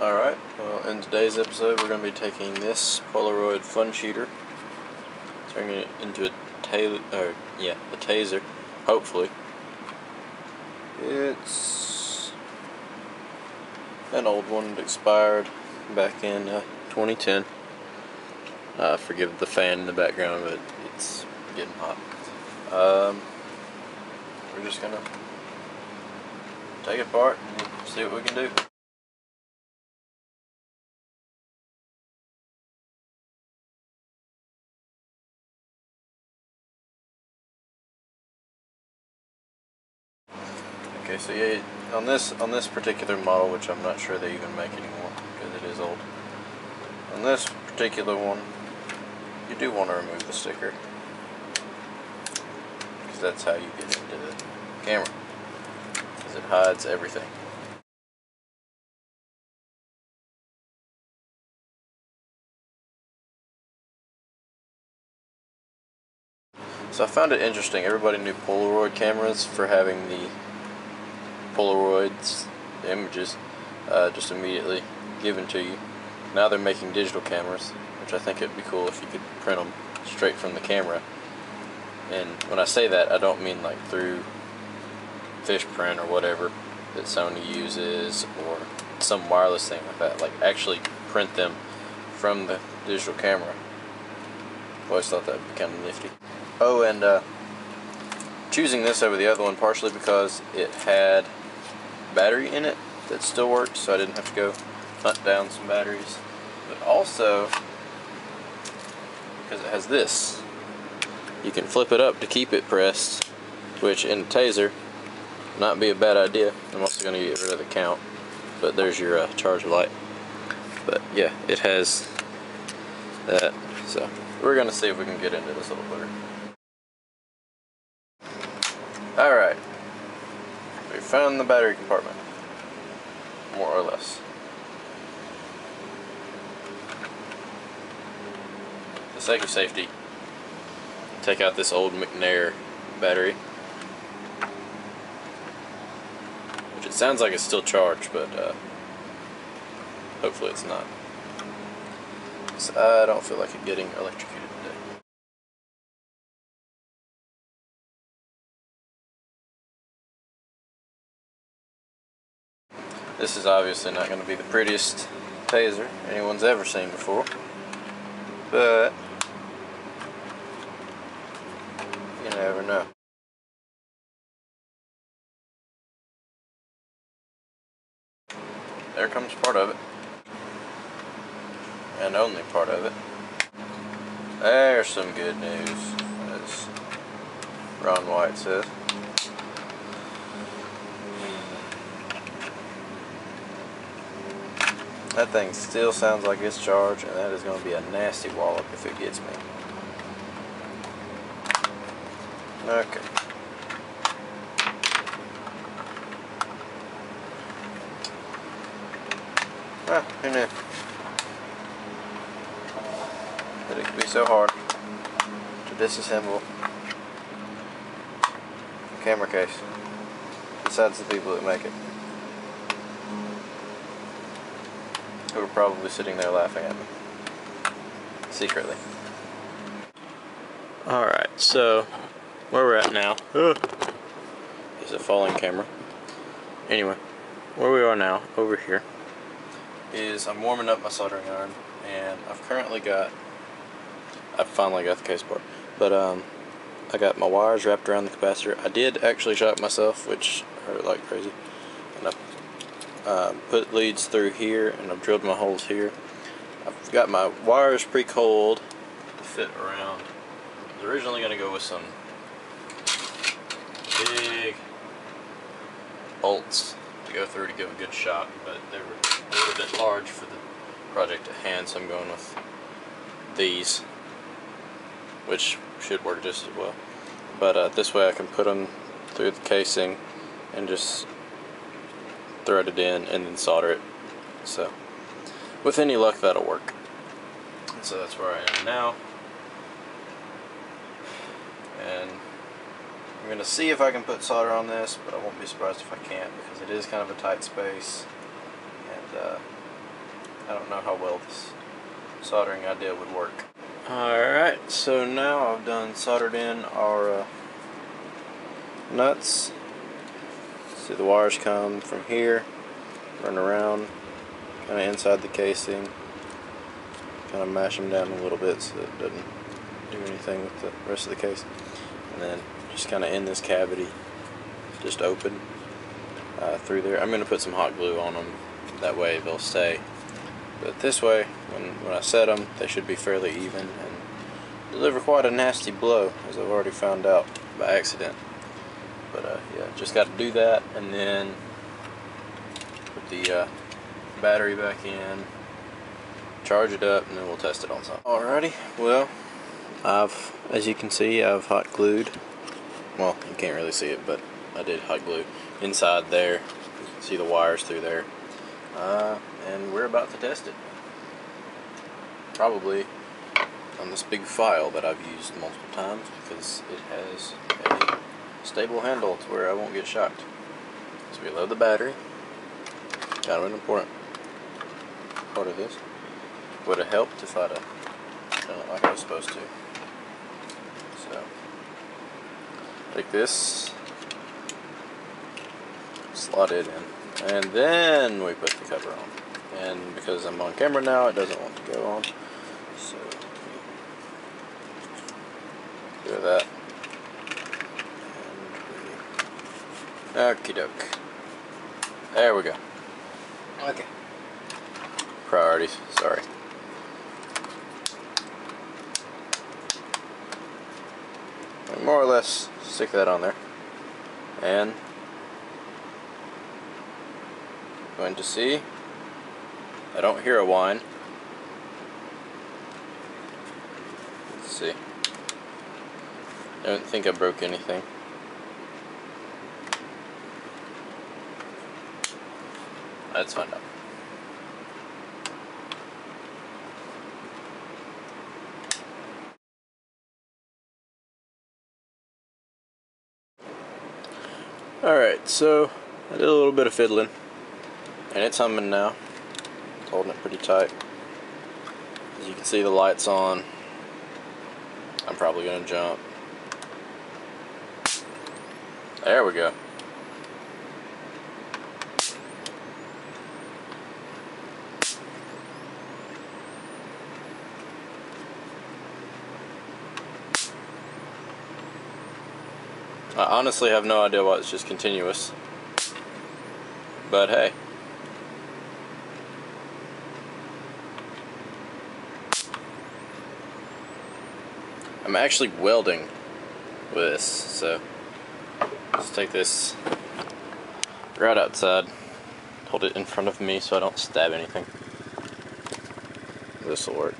Alright, well, in today's episode we're going to be taking this Polaroid fun shooter, turning it into a Taser, hopefully. It's an old one that expired back in 2010. Forgive the fan in the background, but it's getting hot. We're just going to take it apart and see what we can do. Okay, so yeah, on this particular model, which I'm not sure they even make anymore because it is old. On this particular one, you do want to remove the sticker because that's how you get into the camera, because it hides everything. So I found it interesting. Everybody knew Polaroid cameras for having the Polaroids, the images, just immediately given to you. Now they're making digital cameras, which I think it'd be cool if you could print them straight from the camera. And when I say that, I don't mean like through fish print or whatever that Sony uses or some wireless thing like that. Like actually print them from the digital camera. I've always thought that'd be kind of nifty. Oh, and choosing this over the other one partially because it had battery in it that still worked, so I didn't have to go hunt down some batteries, but also because it has this, you can flip it up to keep it pressed, which in a Taser not be a bad idea. I'm also going to get rid of the count, but there's your charger light. But yeah, it has that, so we're going to see if we can get into this a little better. Alright, we found the battery compartment, more or less. For the sake of safety, take out this old McNair battery, which it sounds like it's still charged, but hopefully it's not. So I don't feel like it getting electrocuted today. This is obviously not going to be the prettiest Taser anyone's ever seen before, but you never know. There comes part of it, and only part of it. There's some good news, as Ron White says. That thing still sounds like it's charged, and that is going to be a nasty wallop if it gets me. Okay. Ah, who knew? That it could be so hard to disassemble a camera case, besides the people that make it, who are probably sitting there laughing at me secretly. Alright, so where we're at now is a falling camera. Anyway, where we are now, over here, is I'm warming up my soldering iron, and I've finally got the case part, but I got my wires wrapped around the capacitor. I did actually shock myself, which hurt like crazy, and I put leads through here, and I've drilled my holes here. I've got my wires pre-coiled to fit around. I was originally going to go with some big bolts to go through to give a good shot, but they were a little bit large for the project at hand, so I'm going with these, which should work just as well. But this way I can put them through the casing and just thread it in and then solder it. So with any luck that'll work. So that's where I am now, and I'm going to see if I can put solder on this, but I won't be surprised if I can't, because it is kind of a tight space, and I don't know how well this soldering idea would work. Alright, so now I've done soldered in our nuts. See the wires come from here, run around, kind of inside the casing, kind of mash them down a little bit so it doesn't do anything with the rest of the case, and then just kind of in this cavity, just open through there. I'm going to put some hot glue on them, that way they'll stay, but this way when I set them they should be fairly even and deliver quite a nasty blow, as I've already found out by accident. But yeah, just got to do that, and then put the battery back in, charge it up, and then we'll test it on something. Alrighty, well, as you can see, I've hot glued. Well, you can't really see it, but I did hot glue inside there. You can see the wires through there, and we're about to test it. Probably on this big file that I've used multiple times because it has a stable handle to where I won't get shocked. So we load the battery. Kind of an important part of this. Would have helped if I'd have done it like I was supposed to. So take this, slot it in, and then we put the cover on. And because I'm on camera now, it doesn't want to go on. So do that. Okie doke. There we go. Okay. Priorities, sorry. And more or less stick that on there. And going to see. I don't hear a whine. Let's see. I don't think I broke anything. Let's find out. Alright, so I did a little bit of fiddling, and it's humming now. It's holding it pretty tight. As you can see, the light's on. I'm probably going to jump. There we go. I honestly have no idea why it's just continuous, but hey. I'm actually welding with this, so let's take this right outside, hold it in front of me so I don't stab anything. This will work.